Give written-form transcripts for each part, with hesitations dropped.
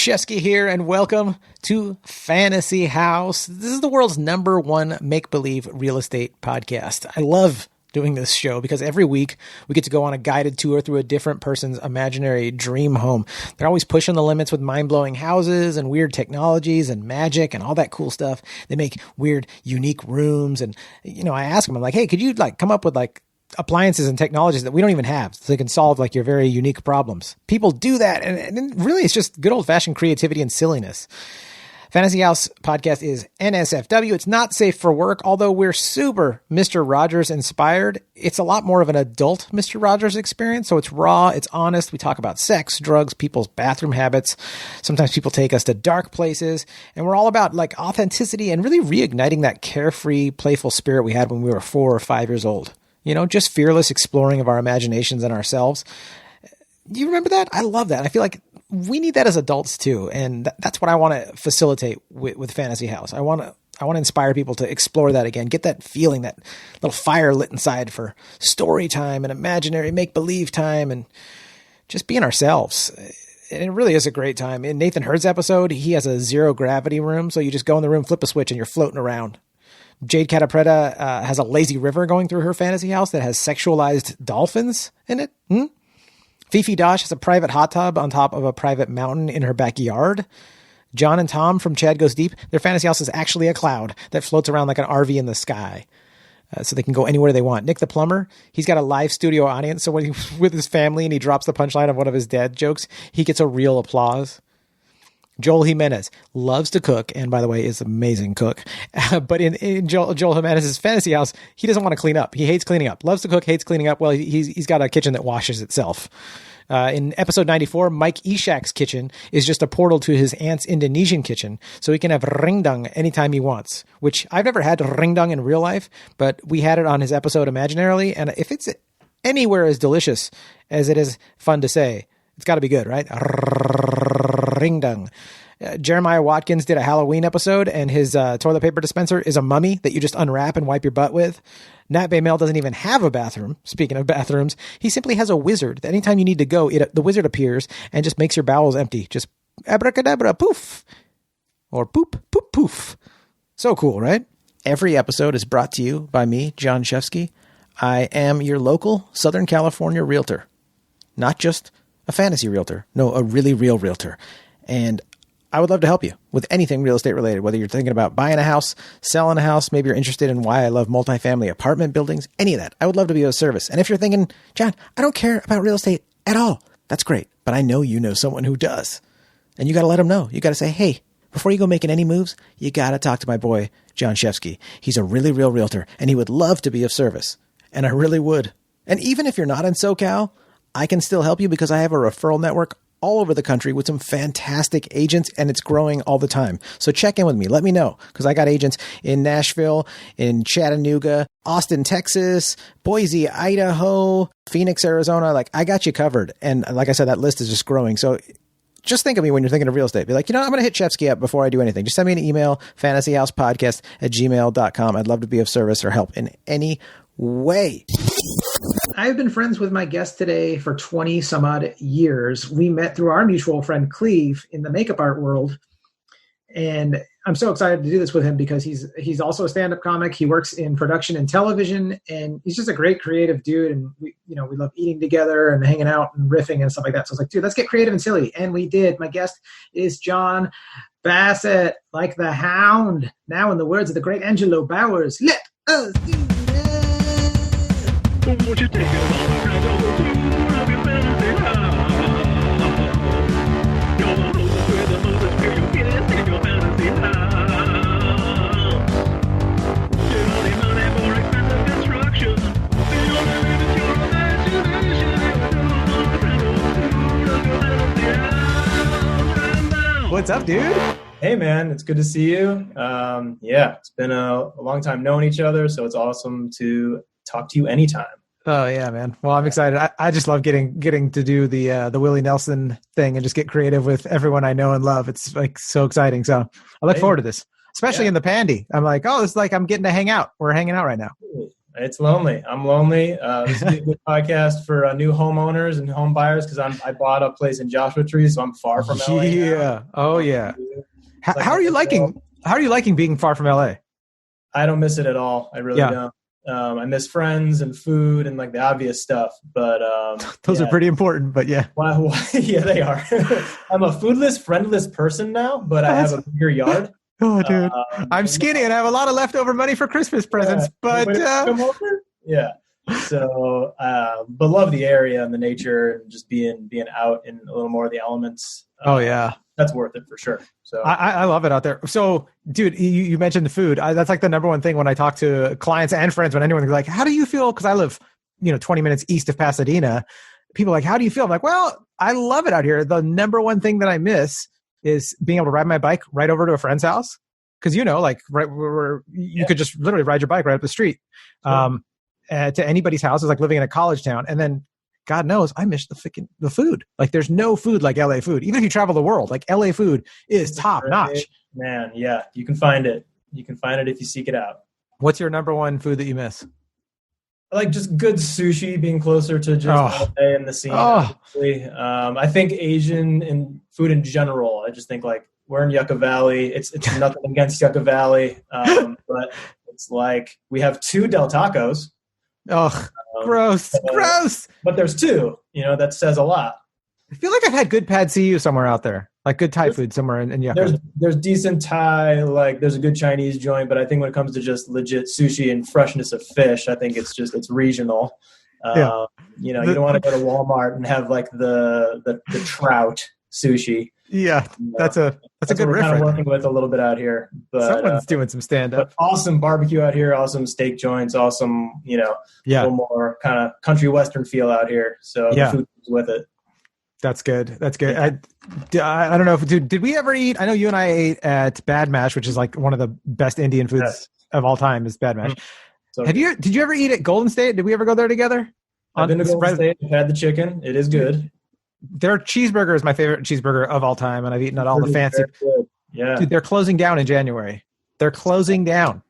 Shefsky here, and welcome to Fantasy House. This is the world's #1 make-believe real estate podcast. I love doing this show because every week we get to go on a guided tour through a different person's imaginary dream home. They're always pushing the limits with mind-blowing houses and weird technologies and magic and all that cool stuff. They make weird, unique rooms. And, I ask them, I'm like, hey, could you come up with appliances and technologies that we don't even have so they can solve your very unique problems? People do that. And really it's just good old fashioned creativity and silliness. Fantasy House podcast is NSFW. It's not safe for work, although we're super Mr. Rogers inspired. It's a lot more of an adult Mr. Rogers experience. So it's raw, it's honest. We talk about sex, drugs, people's bathroom habits. Sometimes people take us to dark places, and we're all about authenticity and really reigniting that carefree, playful spirit we had when we were 4 or 5 years old. Just fearless exploring of our imaginations and ourselves. Do you remember that? I love that. I feel like we need that as adults too. And that's what I want to facilitate with Fantasy House. I want to inspire people to explore that again, get that feeling, that little fire lit inside for story time and imaginary make-believe time and just being ourselves. And it really is a great time. In Nathan Hurd's episode, he has a zero gravity room. So you just go in the room, flip a switch, and you're floating around. Jade Catapretta has a lazy river going through her fantasy house that has sexualized dolphins in it. Fifi Dosh has a private hot tub on top of a private mountain in her backyard. John and Tom from Chad Goes Deep, their fantasy house is actually a cloud that floats around like an RV in the sky. So they can go anywhere they want. Nick the plumber, he's got a live studio audience. So when he's with his family and he drops the punchline of one of his dad jokes, he gets a real applause. Joel Jimenez loves to cook, and by the way, is an amazing cook. But in Joel Jimenez's fantasy house, he doesn't want to clean up. He hates cleaning up. Loves to cook, hates cleaning up. Well, he's got a kitchen that washes itself. In episode 94, Mike Ishak's kitchen is just a portal to his aunt's Indonesian kitchen, so he can have ringdung anytime he wants, which I've never had ringdung in real life, but we had it on his episode imaginarily, and if it's anywhere as delicious as it is fun to say, it's got to be good, right? Ringdung. Jeremiah Watkins did a Halloween episode, and his toilet paper dispenser is a mummy that you just unwrap and wipe your butt with. Nat Baymel doesn't even have a bathroom. Speaking of bathrooms, he simply has a wizard that anytime you need to go, the wizard appears and just makes your bowels empty. Just abracadabra, poof. Or poop, poop, poof. So cool, right? Every episode is brought to you by me, Jon Shefsky. I am your local Southern California realtor. Not just a fantasy realtor. No, a really real realtor. And I would love to help you with anything real estate related, whether you're thinking about buying a house, selling a house, maybe you're interested in why I love multifamily apartment buildings, any of that. I would love to be of service. And if you're thinking, John, I don't care about real estate at all, that's great. But I know you know someone who does. And you got to let them know. You got to say, hey, before you go making any moves, you got to talk to my boy, Jon Shefsky. He's a really real realtor, and he would love to be of service. And I really would. And even if you're not in SoCal, I can still help you because I have a referral network all over the country with some fantastic agents, and it's growing all the time. So check in with me. Let me know, because I got agents in Nashville, in Chattanooga, Austin, Texas, Boise, Idaho, Phoenix, Arizona. I got you covered. And like I said, that list is just growing. So just think of me when you're thinking of real estate. Be like, I'm going to hit Shefsky up before I do anything. Just send me an email, fantasyhousepodcast@gmail.com. I'd love to be of service or help in any way. I've been friends with my guest today for 20 some odd years. We met through our mutual friend Cleve in the makeup art world. And I'm so excited to do this with him because he's also a stand-up comic. He works in production and television, and he's just a great creative dude. And we love eating together and hanging out and riffing and stuff like that. So I was like, dude, let's get creative and silly. And we did. My guest is Jon Bassette, like the hound. Now, in the words of the great Angelo Bowers, let us do it. Won't you take it on a ride over to your fantasy house? Your host where the mothers where you get it in your fantasy house. Get all the money for expensive construction. The only limit is your imagination. What's up, dude? Hey, man. It's good to see you. It's been a long time knowing each other, so it's awesome to talk to you anytime. Oh yeah, man. Well, I'm excited. I just love getting to do the Willie Nelson thing and just get creative with everyone I know and love. It's so exciting. So I look forward to this, especially in the Pandy. I'm like, oh, it's like I'm getting to hang out. We're hanging out right now. It's lonely. I'm lonely. This is a good podcast for new homeowners and home buyers because I bought a place in Joshua Tree, so I'm far from LA. Yeah. Oh yeah. How are you liking? How are you liking being far from LA? I don't miss it at all. I really don't. I miss friends and food and like the obvious stuff, but those are pretty important. But yeah, yeah, they are. I'm a foodless, friendless person now, but I have a bigger yard. Oh, dude, I'm skinny and I have a lot of leftover money for Christmas presents. But come over? Yeah. So, but love the area and the nature and just being out in a little more of the elements. Oh yeah. That's worth it for sure. So I love it out there. So, dude, you mentioned the food. That's like the number one thing when I talk to clients and friends. When anyone's like, "How do you feel?" Because I live, 20 minutes east of Pasadena. People are like, "How do you feel?" I'm like, "Well, I love it out here." The number one thing that I miss is being able to ride my bike right over to a friend's house. Because right where you could just literally ride your bike right up the street to anybody's house. It's like living in a college town, and then. God knows I miss the food. Like there's no food like LA food. Even if you travel the world, like LA food is top notch. Man, yeah, you can find it. You can find it if you seek it out. What's your number one food that you miss? I like just good sushi, being closer to just LA and the scene. I think Asian and food in general. I just think like we're in Yucca Valley. It's nothing against Yucca Valley, but it's like we have 2 Del Tacos. Oh, gross. But there's 2, that says a lot. I feel like I've had good pad see ew somewhere out there, like good Thai food somewhere in Yucca. There's decent Thai, like there's a good Chinese joint, but I think when it comes to just legit sushi and freshness of fish, I think it's regional. You don't want to go to Walmart and have like the trout sushi. Yeah, that's a good we're reference. Kind of working with a little bit out here, but someone's doing some stand up. Awesome barbecue out here, awesome steak joints, awesome, a little more kind of country western feel out here. So the food is with it. That's good. I don't know if did we ever eat? I know you and I ate at Bad Mash, which is like one of the best Indian foods of all time. Is Bad Mash. So did you ever eat at Golden State? Did we ever go there together? I've been to Golden State. I've had the chicken. It is good. Their cheeseburger is my favorite cheeseburger of all time, and I've eaten at all the fancy. Yeah, dude, they're closing down in January. They're closing down.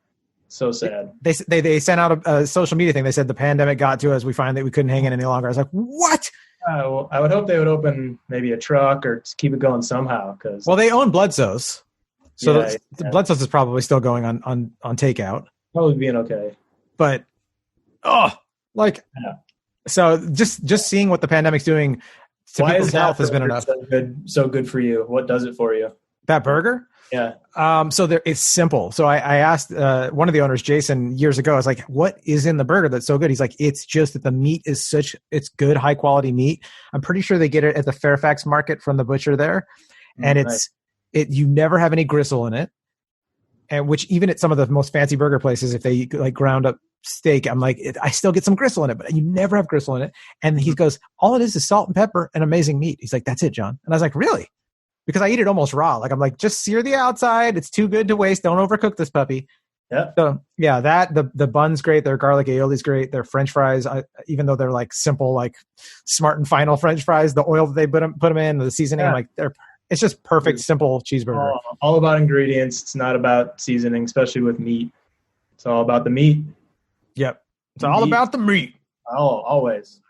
So sad. They sent out a social media thing. They said the pandemic got to us. We find that we couldn't hang in any longer. I was like, what? Well, I would hope they would open maybe a truck or just keep it going somehow. Well, they own Bloodso's, so the Bloodso's is probably still going on takeout. Probably being okay, but so just seeing what the pandemic's doing. To people's health has been enough. So good for you. What does it for you? That burger? Yeah. So it's simple. So I asked one of the owners, Jason, years ago. I was like, "What is in the burger that's so good?" He's like, "It's just that the meat is it's good, high quality meat. I'm pretty sure they get it at the Fairfax Market from the butcher there, and you never have any gristle in it. And which even at some of the most fancy burger places, if they like ground up steak, I'm like, I still get some gristle in it, but you never have gristle in it." And he goes, "All it is salt and pepper and amazing meat." He's like, "That's it, John." And I was like, "Really?" Because I eat it almost raw. Like I'm like, just sear the outside. It's too good to waste. Don't overcook this puppy. Yeah. So yeah, the bun's great. Their garlic aioli's great. Their French fries, even though they're like simple, like Smart and Final French fries, the oil that they put them in, the seasoning, like it's just perfect, simple cheeseburger. All about ingredients. It's not about seasoning, especially with meat. It's all about the meat. Yep. It's all about the meat. Oh, always.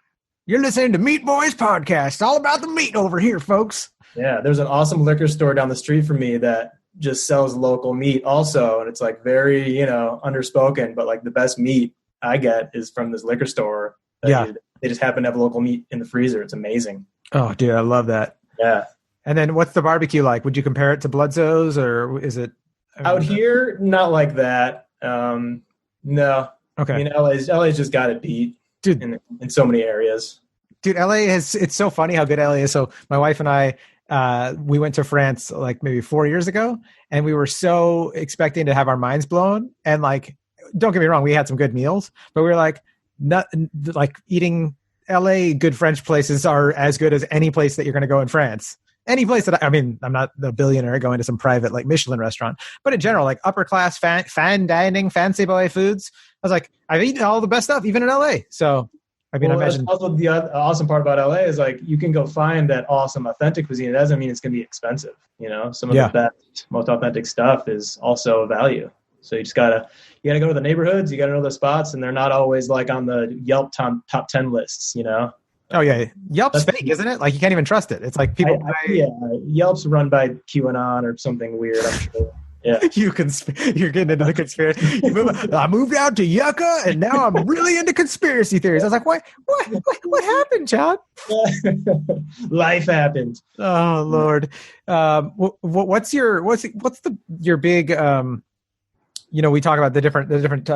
You're listening to Meat Boys Podcast. It's all about the meat over here, folks. Yeah, there's an awesome liquor store down the street from me that just sells local meat also. And it's like very, underspoken, but like the best meat I get is from this liquor store. They just happen to have local meat in the freezer. It's amazing. Oh, dude, I love that. Yeah. And then what's the barbecue like? Would you compare it to Bloodso's or is it? Out here, not like that. No. Okay. LA's just got it beat, dude, in so many areas. Dude, it's so funny how good LA is. So my wife and I, we went to France like maybe 4 years ago, and we were so expecting to have our minds blown. And like, don't get me wrong, we had some good meals, but we were like, not like eating LA good French places are as good as any place that you're going to go in France. Any place that I'm not a billionaire going to some private like Michelin restaurant, but in general, like upper class fine dining, fancy boy foods. I was like, I've eaten all the best stuff, even in LA. So, I imagine. Also, the awesome part about LA is like you can go find that awesome authentic cuisine. It doesn't mean it's going to be expensive. Some of the best, most authentic stuff is also a value. So you gotta go to the neighborhoods, you gotta know the spots, and they're not always like on the Yelp top 10 lists, Oh yeah, Yelp's fake, isn't it? Like you can't even trust it. It's like people. Yelp's run by QAnon or something weird. I'm sure. Yeah, you're getting into the conspiracy. I moved out to Yucca, and now I'm really into conspiracy theories. I was like, what happened, John? Life happened. Oh Lord, what's your big? We talk about the different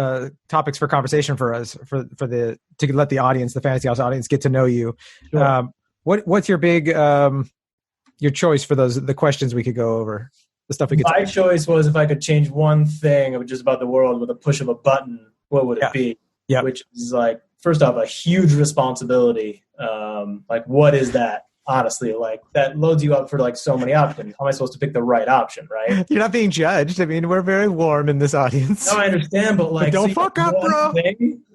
topics for conversation for us to let the audience, the Fantasy House audience, get to know you. Sure. What's your big your choice for the questions we could go over? The stuff we could. My choice was if I could change one thing just about the world with a push of a button, what would it be? Yeah. Which is like, first off, a huge responsibility. Like, what is that? Honestly, like that loads you up for like so many options. How am I supposed to pick the right option, right? You're not being judged. I mean, we're very warm in this audience. No, I understand, but like, don't fuck up, bro.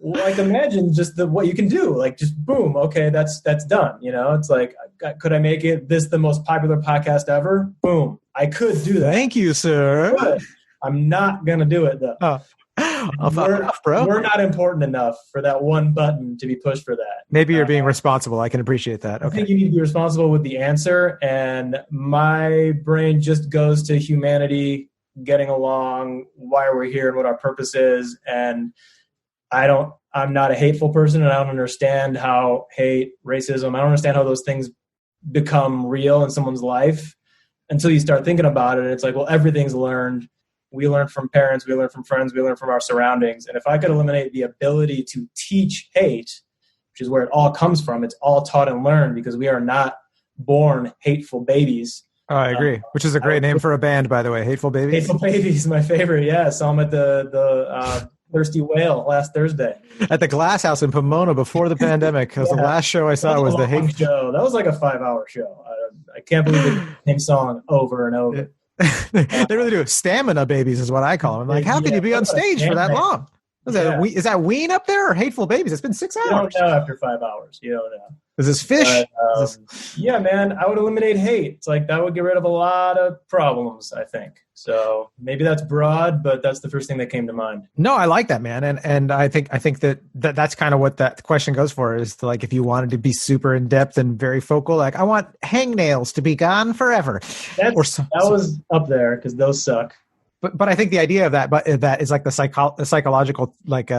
Like, imagine just what you can do. Like, just boom, okay, that's done. It's like, could I make this the most popular podcast ever? Boom, I could do that. Thank you, sir. But I'm not gonna do it though. Oh. We're not important enough for that one button to be pushed for that. Maybe you're being responsible. I can appreciate that. Okay. I think you need to be responsible with the answer, and my brain just goes to humanity, getting along, why we're here, and what our purpose is. And I'm not a hateful person, and I don't understand how hate, racism, I don't understand how those things become real in someone's life until you start thinking about it. And it's like, well, everything's learned. We learn from parents, we learn from friends, we learn from our surroundings. And if I could eliminate the ability to teach hate, which is where it all comes from, it's all taught and learned because we are not born hateful babies. Oh, I agree. Which is a great name for a band, by the way. Hateful Babies. Hateful Babies, my favorite. Yeah, saw them at the Thirsty Whale last Thursday. At the Glass House in Pomona before the pandemic. Because the last show I saw was the Hate show. That was like a 5-hour show. I can't believe the same song over and over. They really do. Stamina babies is what I call them. Like, how can you be on stage for that long? Is that Ween up there or Hateful Babies? It's been 6 hours. You don't know after 5 hours. You don't know. Is this fish? But, yeah, man, I would eliminate hate. It's like that would get rid of a lot of problems, I think. So maybe that's broad, but that's the first thing that came to mind. No, I like that, man. And I think that's kind of what that question goes for, is to, like, if you wanted to be super in depth and very focal, like, I want hangnails to be gone forever. That was up there because those suck. But I think the idea of that is like the psychological like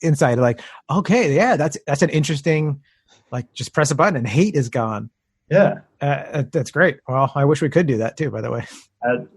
insight. Like, okay, yeah, that's an interesting. Like, just press a button and hate is gone. Yeah. That's great. Well, I wish we could do that too, by the way.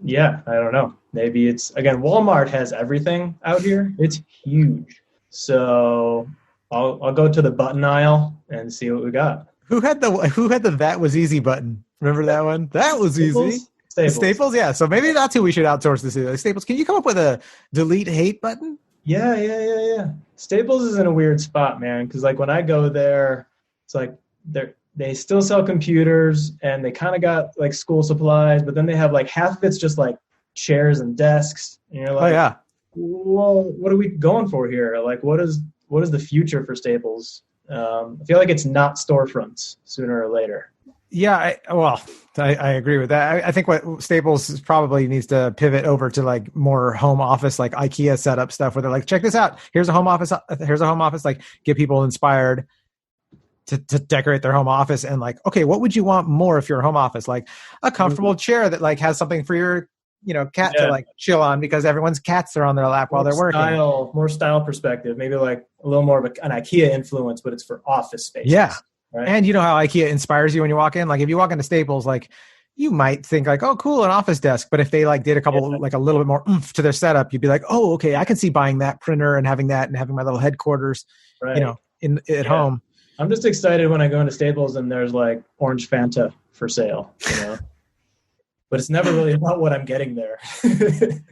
Yeah, I don't know. Maybe it's, again, Walmart has everything out here. It's huge. So I'll go to the button aisle and see what we got. Who had the that was easy button? Remember that one? That was easy. Staples, yeah. So maybe that's who we should outsource this to. Staples, can you come up with a delete hate button? Yeah. Staples is in a weird spot, man, because like when I go there, it's like they still sell computers and they kind of got like school supplies, but then they have like half of it's just like chairs and desks. And you're like, oh yeah, well, what are we going for here? Like, what is the future for Staples? I feel like it's not storefronts sooner or later. Yeah, I agree with that. I think what Staples probably needs to pivot over to like more home office, like IKEA setup stuff, where they're like, check this out. Here's a home office. Like, get people inspired to decorate their home office. And like, okay, what would you want more if you're a home office? Like a comfortable chair that like has something for your, cat to like chill on, because everyone's cats are on their lap while they're working. More style perspective, maybe like a little more of an IKEA influence, but it's for office space. Yeah. Right? And you know how IKEA inspires you when you walk in? Like if you walk into Staples, like you might think like, oh, cool, an office desk. But if they like did like a little bit more oomph to their setup, you'd be like, oh, okay, I can see buying that printer and having that and having my little headquarters, at home. I'm just excited when I go into Staples and there's like orange Fanta for sale, but it's never really about what I'm getting there.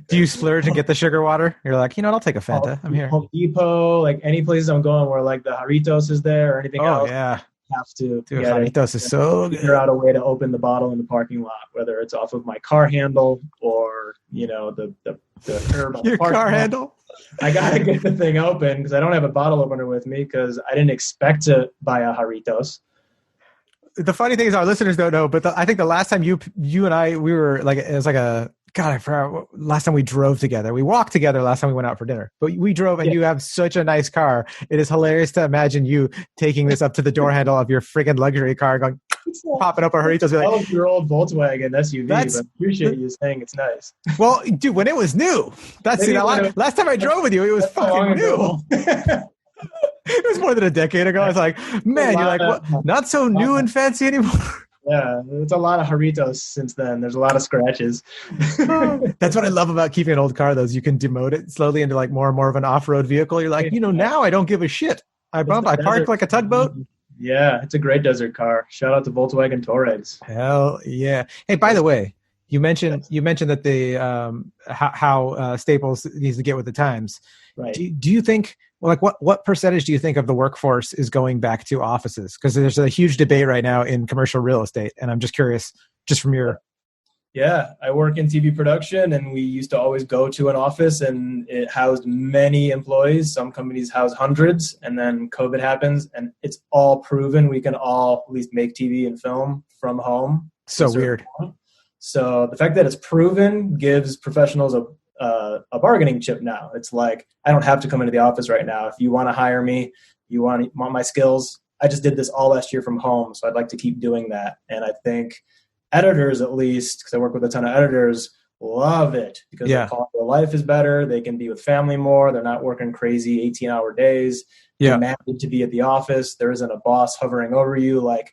Do you splurge and get the sugar water? You're like, I'll take a Fanta. I'm here. Home Depot, like any places I'm going where like the Jarritos is there or anything else. Oh yeah. Have to. Dude, Jarritos is so good. Figure out a way to open the bottle in the parking lot, whether it's off of my car handle or the curb. Your car handle. I gotta get the thing open because I don't have a bottle opener with me because I didn't expect to buy a Jarritos. The funny thing is our listeners don't know, but I think the last time you and I, we were like, it was like a God, I forgot last time we drove together. We walked together last time we went out for dinner, but we drove, and you have such a nice car. It is hilarious to imagine you taking this up to the door handle of your friggin' luxury car, going, popping up a Horitos. Like, your old Volkswagen SUV, but I appreciate you saying it's nice. Well, dude, when it was new, last time I drove with you, it was fucking new. It was more than a decade ago. I was like, man, you're like, what? Not so new and fancy anymore. Yeah, it's a lot of Horitos since then. There's a lot of scratches. That's what I love about keeping an old car, though, is you can demote it slowly into like more and more of an off-road vehicle. You're like, now I don't give a shit. I park like a tugboat. Yeah, it's a great desert car. Shout out to Volkswagen Touaregs. Hell yeah! Hey, by the way, you mentioned that the how Staples needs to get with the times. Right. Do you think, well, like what percentage do you think of the workforce is going back to offices? Because there's a huge debate right now in commercial real estate, and I'm just curious, just from your. Yeah, I work in TV production, and we used to always go to an office, and it housed many employees. Some companies house hundreds, and then COVID happens, and it's all proven we can all at least make TV and film from home. So weird. So the fact that it's proven gives professionals a bargaining chip now. It's like, I don't have to come into the office right now. If you want to hire me, you want my skills, I just did this all last year from home, so I'd like to keep doing that. And I think editors, at least, because I work with a ton of editors, love it because their quality of life is better. They can be with family more. They're not working crazy 18-hour days. They're mandated to be at the office. There isn't a boss hovering over you, like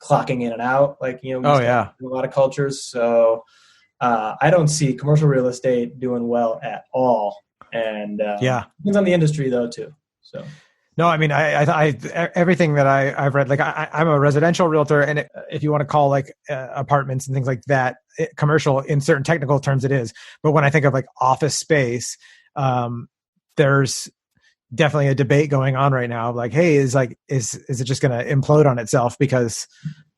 clocking in and out, like, in a lot of cultures. So I don't see commercial real estate doing well at all. And depends on the industry though too. So. No, I mean, I everything that I've read, like I'm a residential realtor, and if you want to call like apartments and things like that, commercial in certain technical terms it is. But when I think of like office space, there's definitely a debate going on right now. Like, hey, is it just going to implode on itself? Because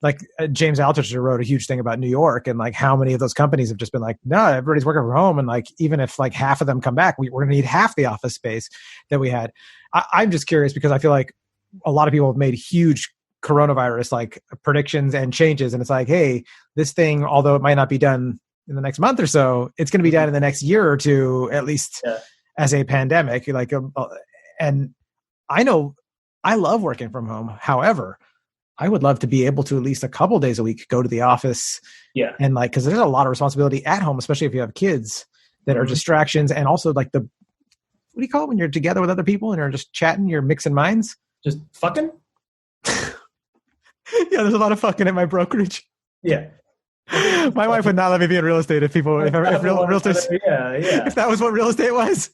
like James Altucher wrote a huge thing about New York, and like how many of those companies have just been like, no, everybody's working from home. And like, even if like half of them come back, we're going to need half the office space that we had. I'm just curious because I feel like a lot of people have made huge coronavirus like predictions and changes. And it's like, hey, this thing, although it might not be done in the next month or so, it's going to be done in the next year or two, at least as a pandemic. Like, and I know I love working from home. However, I would love to be able to at least a couple days a week go to the office. Yeah. And like, because there's a lot of responsibility at home, especially if you have kids that are distractions, and also like what do you call it when you're together with other people and you're just chatting, you're mixing minds? Just fucking? Yeah, there's a lot of fucking at my brokerage. Yeah. My wife would not let me be in real estate if realtors, if that was what real estate was.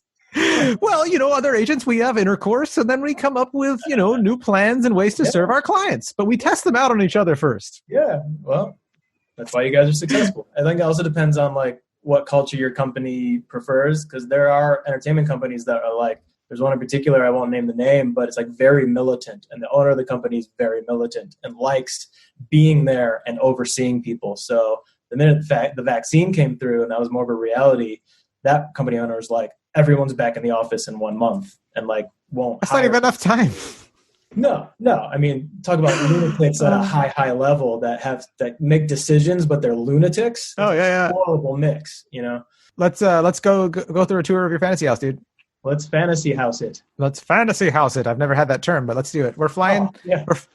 Well, other agents, we have intercourse, and then we come up with, new plans and ways to serve our clients. But we test them out on each other first. Yeah, well, that's why you guys are successful. I think it also depends on, like, what culture your company prefers, because there are entertainment companies that are like, there's one in particular, I won't name the name, but it's like very militant, and the owner of the company is very militant and likes being there and overseeing people. So the minute the vaccine came through and that was more of a reality, that company owner is like, everyone's back in the office in 1 month and like won't. That's not even enough time. No. I mean, talk about lunatics at a high level that make decisions, but they're lunatics. Oh yeah. Horrible mix, Let's go through a tour of your fantasy house, dude. Let's fantasy house it. Let's fantasy house it. I've never had that term, but let's do it. We're flying.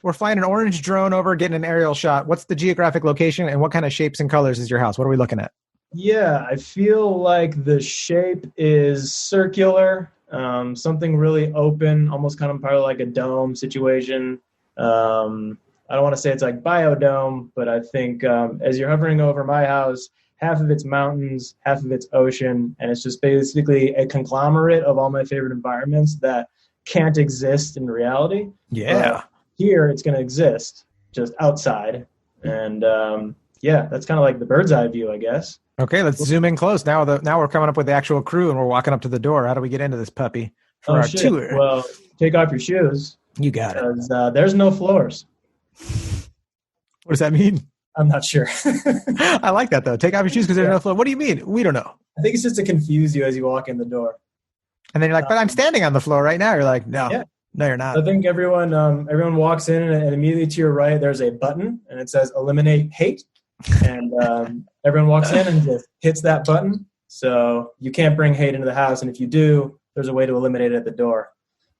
We're flying an orange drone over, getting an aerial shot. What's the geographic location, and what kind of shapes and colors is your house? What are we looking at? Yeah, I feel like the shape is circular, something really open, almost kind of probably like a dome situation. I don't want to say it's like biodome, but I think as you're hovering over my house, half of it's mountains, half of it's ocean, and it's just basically a conglomerate of all my favorite environments that can't exist in reality. Yeah. Here, it's going to exist just outside, and that's kind of like the bird's eye view, I guess. Okay, let's zoom in close. Now we're coming up with the actual crew, and we're walking up to the door. How do we get into this puppy for our tour? Well, take off your shoes. You got it. There's no floors. What does that mean? I'm not sure. I like that, though. Take off your shoes because there's no floor. What do you mean? We don't know. I think it's just to confuse you as you walk in the door. And then you're like, but I'm standing on the floor right now. You're like, no, you're not. I think everyone walks in, and immediately to your right, there's a button, and it says eliminate hate. and everyone walks in and just hits that button. So you can't bring hate into the house, and if you do, there's a way to eliminate it at the door.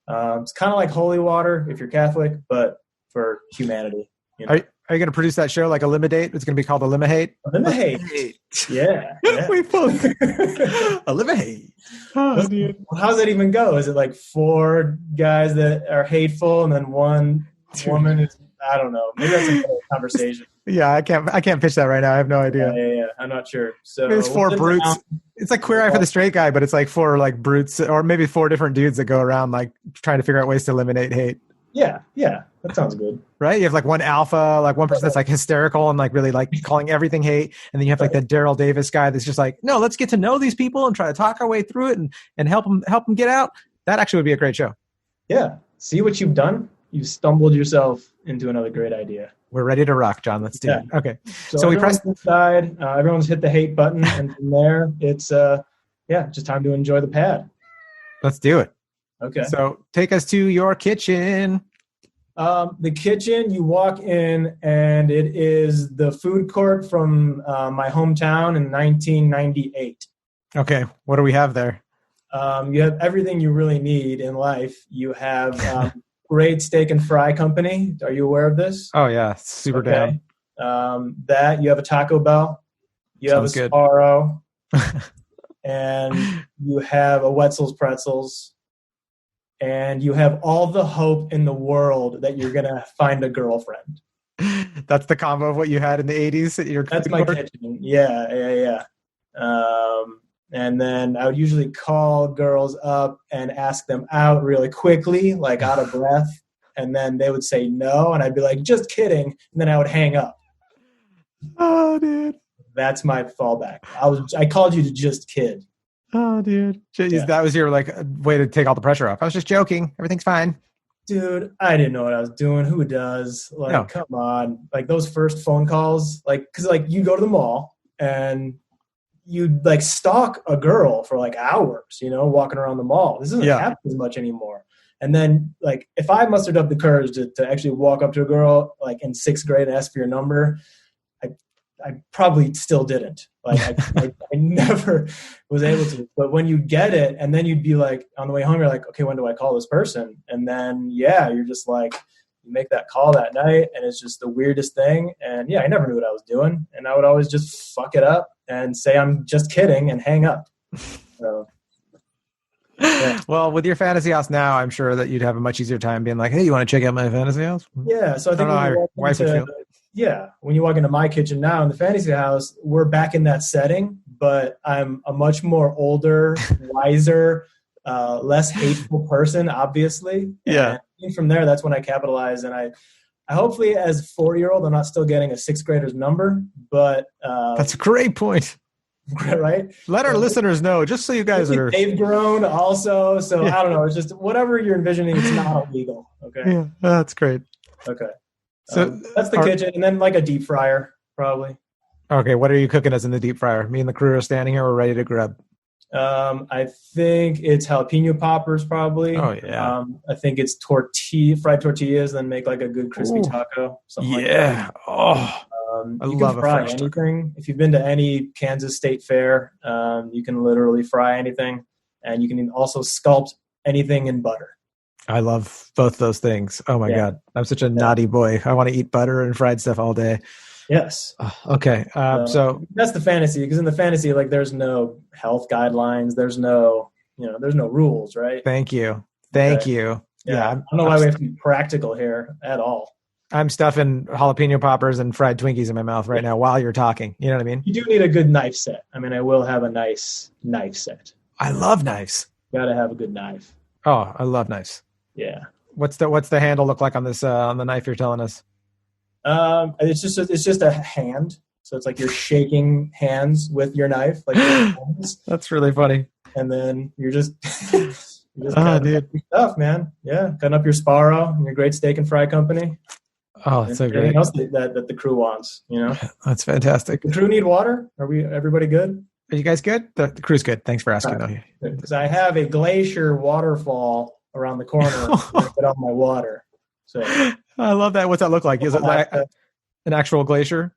It's kind of like holy water if you're Catholic, but for humanity. You know? Are you going to produce that show like Eliminate? It's going to be called Eliminate. Eliminate. Yeah. We both Eliminate. Oh, dude. How's that even go? Is it like 4 guys that are hateful and then one woman is, I don't know. Maybe that's a conversation. Yeah, I can't pitch that right now. I have no idea. Yeah. I'm not sure. So it's 4 brutes. It's like Queer Eye for the Straight Guy, but it's like 4 like brutes, or maybe 4 different dudes that go around like trying to figure out ways to eliminate hate. Yeah. That sounds good. Right? You have like one alpha, like one person that's like hysterical and like really like calling everything hate. And then you have like that Daryl Davis guy that's just like, no, let's get to know these people and try to talk our way through it and help them get out. That actually would be a great show. Yeah. See what you've done? You've stumbled yourself into another great idea. We're ready to rock, John. Let's do it. Okay. So we press inside. Everyone's hit the hate button. And from there, it's just time to enjoy the pad. Let's do it. Okay. So take us to your kitchen. The kitchen, you walk in, and it is the food court from my hometown in 1998. Okay. What do we have there? You have everything you really need in life. You have great steak and fry company. Are you aware of this? Oh, yeah. Super down. That, you have a Taco Bell. You Sounds have a good. Sparrow. And you have a Wetzel's Pretzels. And you have all the hope in the world that you're going to find a girlfriend. That's the combo of what you had in the 80s at your That's my kitchen. Yeah. And then I would usually call girls up and ask them out really quickly, like out of breath. And then they would say no. And I'd be like, just kidding. And then I would hang up. Oh, dude. That's my fallback. I called you to just kid. Oh, dude. Jeez, yeah. That was your like way to take all the pressure off. I was just joking. Everything's fine. Dude, I didn't know what I was doing. Who does? Like, no. Come on. Like those first phone calls, like, cause like you go to the mall and you'd like stalk a girl for like hours, walking around the mall. This doesn't happen as much anymore. And then like, if I mustered up the courage to actually walk up to a girl like in 6th grade and ask for your number, I probably still didn't. Like I never was able to. But when you get it, and then you'd be like on the way home, you're like, okay, when do I call this person? And then you're just like, you make that call that night, and it's just the weirdest thing. And I never knew what I was doing, and I would always just fuck it up and say I'm just kidding and hang up. So. Yeah. Well, with your fantasy house now, I'm sure that you'd have a much easier time being like, hey, you want to check out my fantasy house? Yeah. So I think wife would feel. Yeah, when you walk into my kitchen now in the fantasy house, we're back in that setting, but I'm a much more older, wiser, less hateful person, obviously. Yeah. And from there, that's when I capitalize. And I hopefully, as a 4-year-old, I'm not still getting a 6th grader's number, but that's a great point. Right? Let our listeners know, just so you guys are. They've grown also, so I don't know. It's just whatever you're envisioning, it's not illegal. Okay. Yeah, that's great. Okay. So that's the kitchen, and then like a deep fryer, probably. Okay, what are you cooking us in the deep fryer? Me and the crew are standing here. We're ready to grub. I think it's jalapeno poppers, probably. Oh yeah. I think it's fried tortillas, then make like a good crispy taco. Something like that. Oh, I you love can fry anything. Taco. If you've been to any Kansas State Fair, you can literally fry anything, and you can also sculpt anything in butter. I love both those things. Oh my God. I'm such a naughty boy. I want to eat butter and fried stuff all day. Yes. Okay. So that's the fantasy, because in the fantasy, like there's no health guidelines. There's no, there's no rules, right? Thank you. Yeah. I don't know why we have to be practical here at all. I'm stuffing jalapeno poppers and fried Twinkies in my mouth right now while you're talking. You know what I mean? You do need a good knife set. I mean, I will have a nice knife set. I love knives. Got to have a good knife. Oh, I love knives. Yeah. What's the handle look like on this on the knife you're telling us? It's just a hand. So it's like you're shaking hands with your knife, like your hands. That's really funny. And then you're just cutting up your stuff, man. Yeah, cutting up your Sparrow and your great steak and fry company. Oh, that's so great. Anything else that the crew wants, That's fantastic. The crew need water. Are everybody good? Are you guys good? The crew's good. Thanks for asking. Because I have a glacier waterfall around the corner to get all my water. So I love that. What's that look like? Is it like an actual glacier?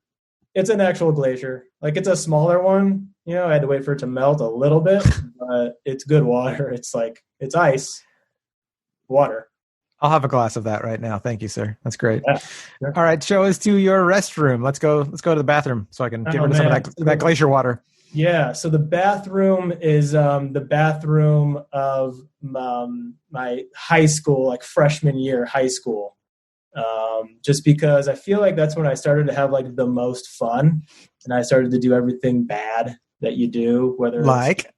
It's an actual glacier. Like it's a smaller one. You know, I had to wait for it to melt a little bit, but it's good water. It's like, it's ice, water. I'll have a glass of that right now. Thank you, sir. That's great. Yeah, sure. All right, show us to your restroom. Let's go to the bathroom so I can get rid of some of that glacier water. Yeah, so the bathroom is the bathroom of my high school, like freshman year high school. Just because I feel like that's when I started to have like the most fun, and I started to do everything bad that you do, whether like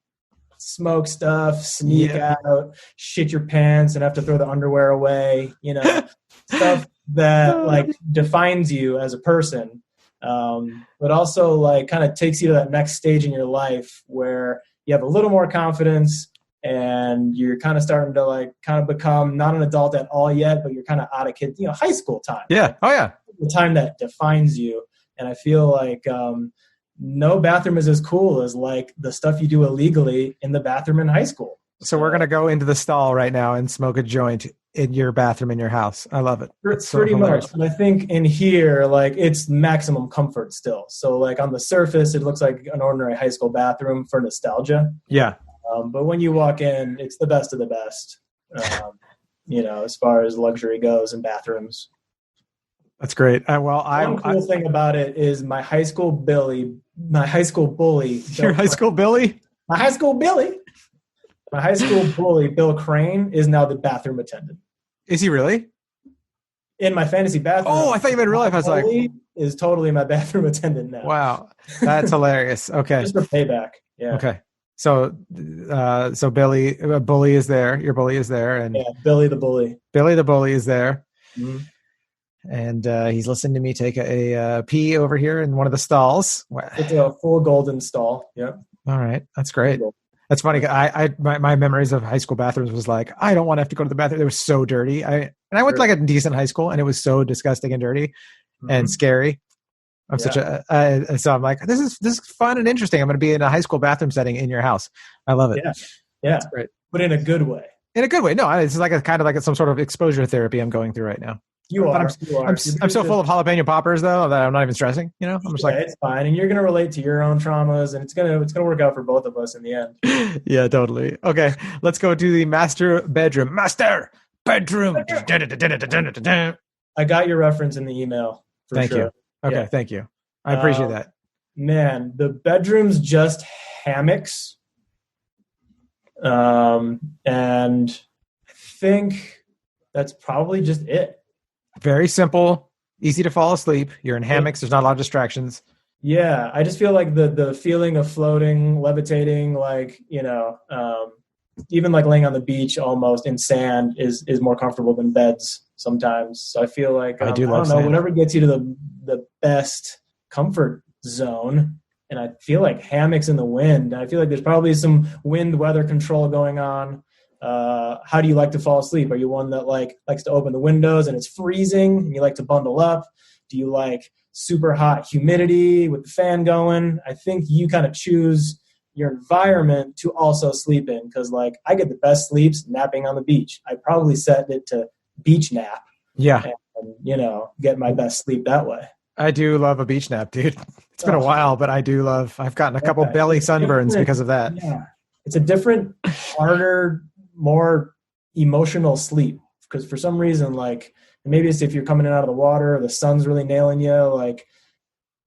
it's smoke stuff, sneak out, shit your pants, and have to throw the underwear away. You know, stuff that like defines you as a person. But also like kind of takes you to that next stage in your life where you have a little more confidence and you're kind of starting to like kind of become not an adult at all yet, but you're kind of out of kids, high school time. Yeah. Oh yeah. The time that defines you. And I feel like, no bathroom is as cool as like the stuff you do illegally in the bathroom in high school. So we're going to go into the stall right now and smoke a joint in your bathroom in your house. I love it. It's pretty much. And I think in here, like it's maximum comfort still. So like on the surface, it looks like an ordinary high school bathroom for nostalgia. Yeah. But when you walk in, it's the best of the best, as far as luxury goes in bathrooms. That's great. One cool thing about it is my high school bully. Your high school Billy? My high school bully, Bill Crane, is now the bathroom attendant. Is he really? In my fantasy bathroom. Oh, I thought you meant real life. I was like, is totally my bathroom attendant now. Wow, that's hilarious. Okay, just for payback. Yeah. Okay. So Billy, bully is there. Your bully is there, and Billy the bully. Billy the bully is there. Mm-hmm. And he's listening to me take a pee over here in one of the stalls. It's a full golden stall. Yeah. All right, that's great. That's funny. My memories of high school bathrooms was like, I don't want to have to go to the bathroom. They were so dirty. I went to like a decent high school, and it was so disgusting and dirty and scary. So I'm like, this is fun and interesting. I'm going to be in a high school bathroom setting in your house. I love it. Yeah, that's great. But in a good way. In a good way. No, it's like kind of like some sort of exposure therapy I'm going through right now. You are. I'm so full of jalapeno poppers though that I'm not even stressing. I'm just like, it's fine, and you're gonna relate to your own traumas, and it's gonna work out for both of us in the end. Yeah, totally. Okay, let's go to the master bedroom. Master bedroom. I got your reference in the email. Thank you. Okay, thank you. I appreciate that. Man, the bedroom's just hammocks, and I think that's probably just it. Very simple, easy to fall asleep. You're in hammocks. There's not a lot of distractions. Yeah, I just feel like the feeling of floating, levitating, like, even like laying on the beach almost in sand is more comfortable than beds sometimes. So I feel like, I don't know, whatever gets you to the best comfort zone. And I feel like hammocks in the wind. I feel like there's probably some wind weather control going on. How do you like to fall asleep? Are you one that likes to open the windows and it's freezing and you like to bundle up? Do you like super hot humidity with the fan going? I think you kind of choose your environment to also sleep in, because like I get the best sleeps napping on the beach. I probably set it to beach nap. Yeah. And, get my best sleep that way. I do love a beach nap, dude. It's been a while, but I've gotten a couple belly sunburns because of that. Yeah. It's a different, harder, more emotional sleep, because for some reason, like, maybe it's if you're coming in out of the water or the sun's really nailing you, like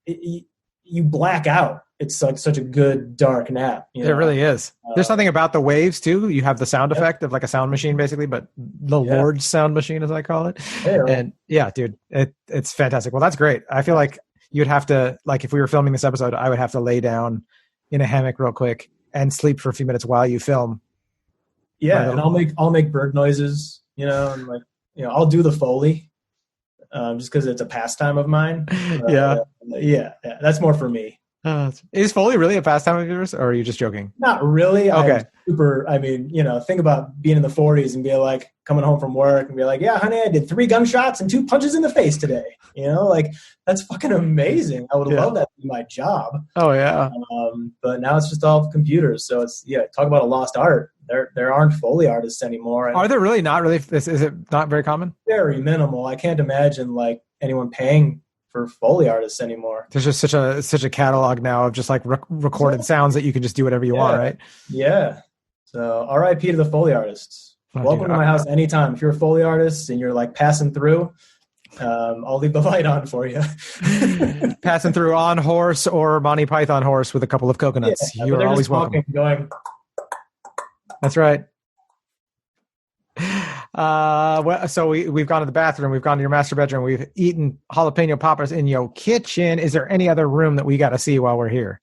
you black out. It's like such a good dark nap. It really is. There's something about the waves too. You have the sound effect of like a sound machine basically, but the Lord's sound machine, as I call it. Yeah. And dude, it's fantastic. Well, that's great. I feel like you'd have to, like, if we were filming this episode, I would have to lay down in a hammock real quick and sleep for a few minutes while you film. Yeah. And I'll make bird noises, and like, I'll do the Foley, just because it's a pastime of mine. Yeah. That's more for me. Is Foley really a pastime of yours, or are you just joking? Not really. Okay. Think about being in the 40s and be like coming home from work and be like, yeah, honey, I did 3 gunshots and 2 punches in the face today. That's fucking amazing. I would love that to be my job. Oh yeah. But now it's just all computers. So it's, talk about a lost art. There aren't Foley artists anymore. Are there really not really? Is it not very common? Very minimal. I can't imagine like anyone paying for Foley artists anymore. There's just such a catalog now of just like recorded sounds that you can just do whatever you want, right? Yeah. So R.I.P. to the Foley artists. Welcome to my house anytime. If you're a Foley artist and you're like passing through, I'll leave the light on for you. Passing through on horse or Monty Python horse with a couple of coconuts. You are always welcome. Going. That's right. So we've gone to the bathroom, we've gone to your master bedroom, we've eaten jalapeno poppers in your kitchen. Is there any other room that we got to see while we're here?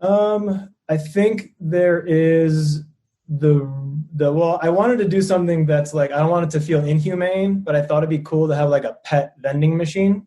I think there is well, I wanted to do something that's like, I don't want it to feel inhumane, but I thought it'd be cool to have like a pet vending machine.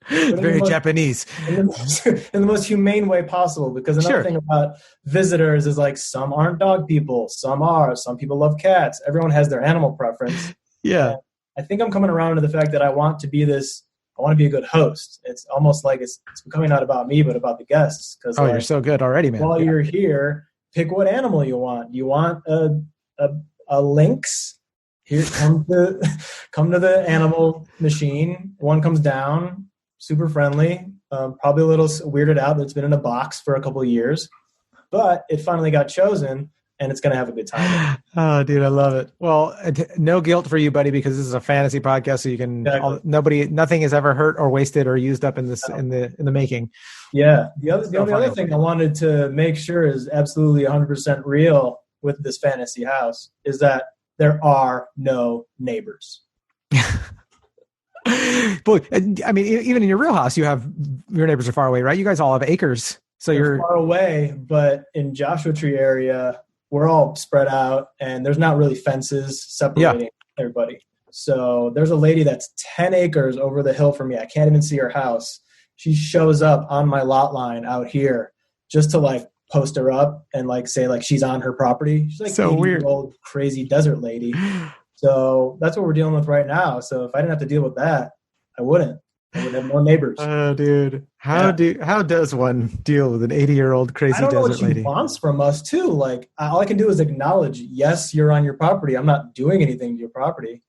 Very Japanese. In the most humane way possible, because another thing about visitors is like, some aren't dog people, some are, some people love cats. Everyone has their animal preference. Yeah. And I think I'm coming around to the fact that I want to be a good host. It's almost like it's becoming not about me, but about the guests. You're so good already, man. While you're here, pick what animal you want. You want a lynx? Here, come to the animal machine. One comes down, super friendly, probably a little weirded out that it's been in a box for a couple of years, but it finally got chosen, and it's going to have a good time. Oh, dude, I love it. Well, no guilt for you, buddy, because this is a fantasy podcast, so you can nothing is ever hurt or wasted or used up in this in the making. Yeah. The only other thing I wanted to make sure is absolutely 100% real with this fantasy house is that there are no neighbors. Boy, I mean, even in your real house, your neighbors are far away, right? You guys all have acres, so you're far away. But in Joshua Tree area, we're all spread out, and there's not really fences separating everybody. So there's a lady that's 10 acres over the hill from me. I can't even see her house. She shows up on my lot line out here just to like post her up and like say like she's on her property. She's like so weird, old crazy desert lady. So that's what we're dealing with right now. So if I didn't have to deal with that, I wouldn't. I would have more neighbors. Oh, dude. How does one deal with an 80-year-old crazy desert lady? I don't know what she wants from us, too. Like, all I can do is acknowledge, yes, you're on your property. I'm not doing anything to your property.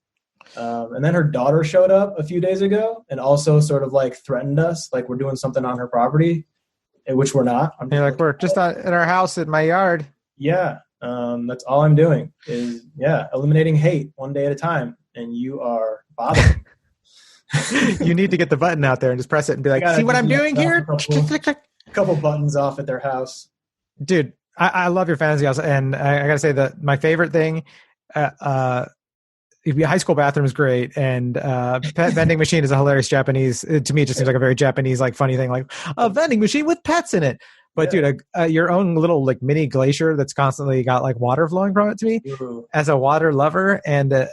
And then her daughter showed up a few days ago and also sort of, like, threatened us, like we're doing something on her property, which we're not. We're just in our house in my yard. Yeah. That's all I'm doing is, eliminating hate one day at a time. And you are bothering. You need to get the button out there and just press it and be like, see what I'm doing here? A couple buttons off at their house. Dude, I love your fantasy house. And I got to say that my favorite thing, high school bathroom is great. And pet vending machine is a hilarious Japanese. To me, it just seems like a very Japanese, like funny thing, like a vending machine with pets in it. But dude, your own little like mini glacier that's constantly got like water flowing from it to me as a water lover. And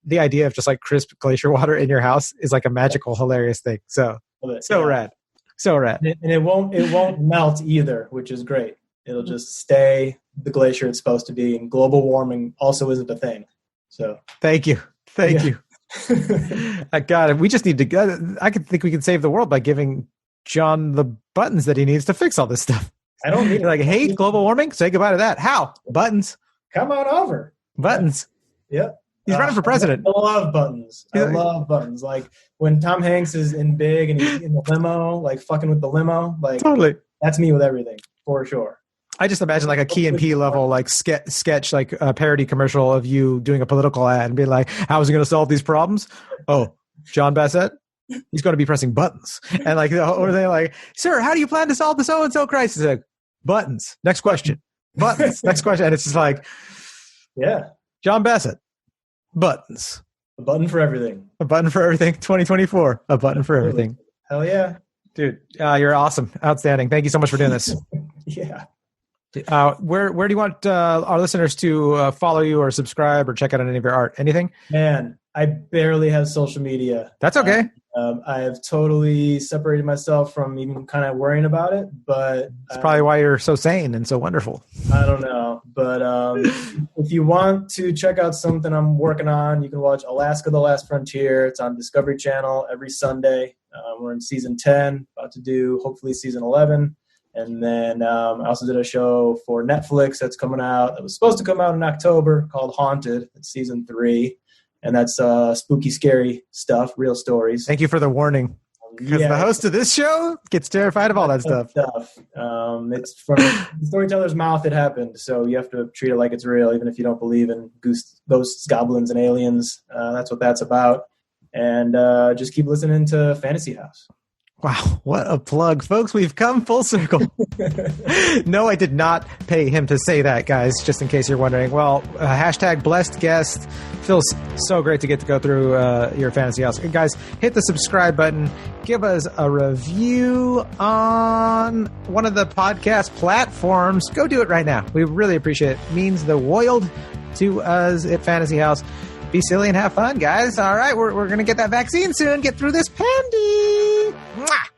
the idea of just like crisp glacier water in your house is like a magical, hilarious thing. So rad. So rad. And it won't melt either, which is great. It'll just stay the glacier it's supposed to be. And global warming also isn't a thing. So thank you. I got it. We just need to, I think we can save the world by giving Jon the buttons that he needs to fix all this stuff. I don't need like hate global warming. Say goodbye to that. How? Buttons. Come on over. Buttons. Yep. He's running for president. I love buttons. I love buttons. Like when Tom Hanks is in Big and he's in the limo, like fucking with the limo. Like totally. That's me with everything for sure. I just imagine like a Key and P level like sketch like a parody commercial of you doing a political ad and being like, how is he going to solve these problems? Oh, Jon Bassette. He's going to be pressing buttons. And like, or they like, sir, how do you plan to solve the so-and-so crisis? Like, buttons. Next question. Buttons. Next question. And it's just like, Jon Bassette. Buttons. A button for everything. A button for everything. 2024. A button for everything. Hell yeah. Dude, you're awesome. Outstanding. Thank you so much for doing this. Yeah. Where do you want our listeners to follow you or subscribe or check out any of your art? Anything? Man, I barely have social media. That's okay. I have totally separated myself from even kind of worrying about it, but it's probably why you're so sane and so wonderful. I don't know, but if you want to check out something I'm working on, you can watch Alaska: The Last Frontier. It's on Discovery Channel every Sunday. We're in season 10, about to do hopefully season 11. And then I also did a show for Netflix that's coming out. It was supposed to come out in October called Haunted. It's season 3. and that's spooky, scary stuff, real stories. Thank you for the warning. Because the host of this show gets terrified of all that stuff. It's from the storyteller's mouth. It happened, so you have to treat it like it's real, even if you don't believe in ghosts, goblins, and aliens. That's what that's about. And just keep listening to Fantasy House. Wow, what a plug, folks. We've come full circle. No, I did not pay him to say that, guys, just in case you're wondering. Well, hashtag blessed guest. Feels so great to get to go through your Fantasy House. Guys, hit the subscribe button. Give us a review on one of the podcast platforms. Go do it right now. We really appreciate it. It means the world to us at Fantasy House. Be silly and have fun, guys. All right, we're going to get that vaccine soon. Get through this pandy. Mwah!